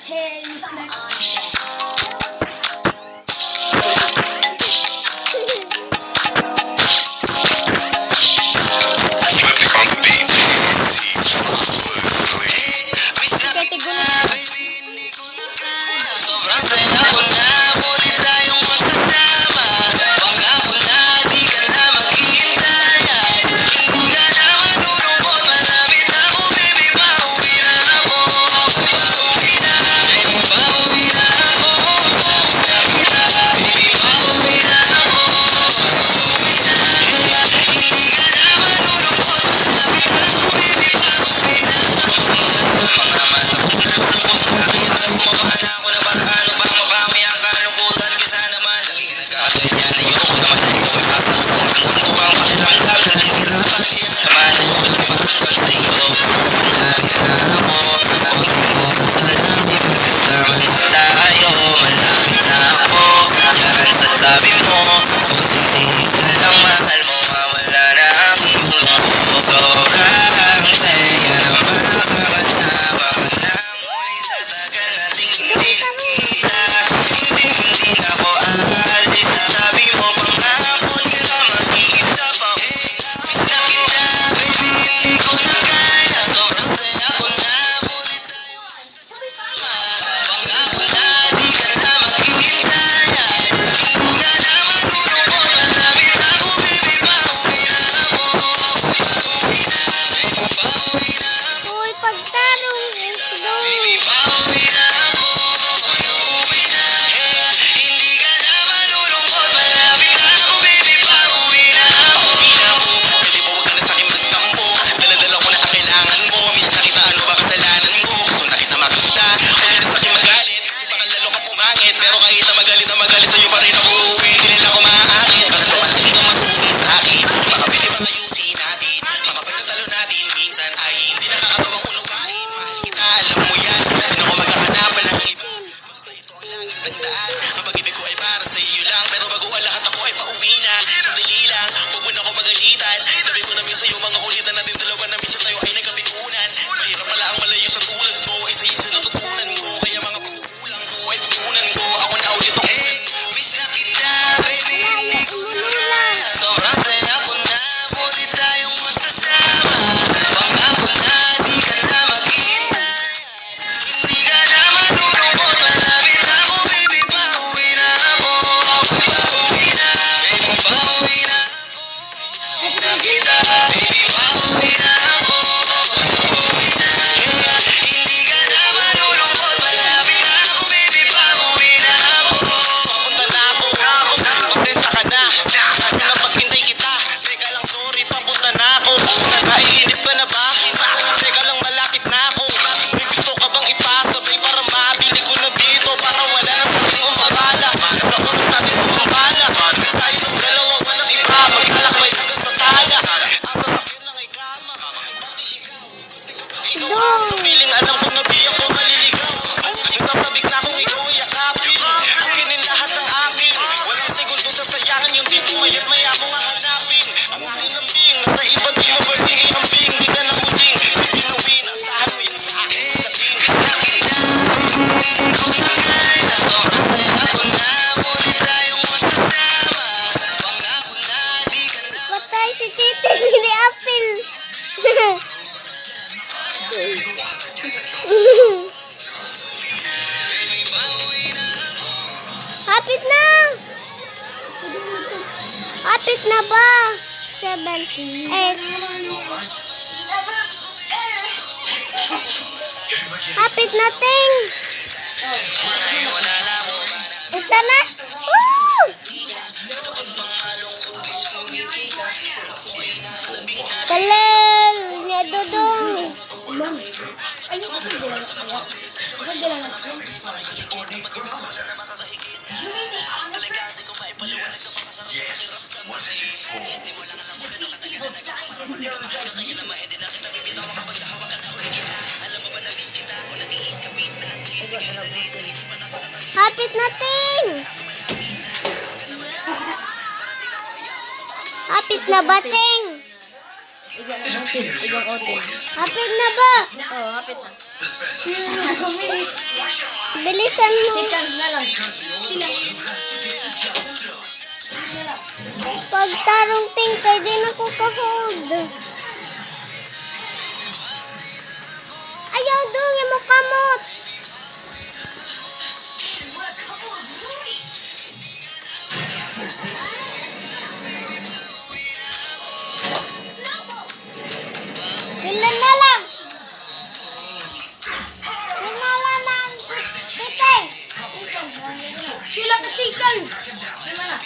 Hey, snack. Feeling alam ko na di ako maliligaw. Nagsasabik na kung ikaw ay yakapin. Akinin lahat ng akin. Walang segundo sasayangan yung di pumayat maya mo nga hanapin. Ang aking lambing nasa iba di mo pwede ihambing. Di ka na muling binuwin. Asahan mo yan sa akin. Sabihin sakit na. Hindi ko na kaya. Sobrang saya ko na. Muli tayong magsasama. Pangako na di ka na. Patay si Titi ni Apil. Hapit na. Hapit na ba? 7, 8. Hapit na, Ting. Isa na. Woo! Kalel, niya dudong. Hapit na, Ting. Hapit na ba, Ting? Igang otin. Hapit na ba? Oo, hapit na. Bilis. Bilisan mo. Seconds na lang. Pag tarong ting, pwede na ko ka-hold. Ayaw doon, mo kamot. Ilan na lang. Ilan na lang. Titay. Sila ka seconds. Lima na.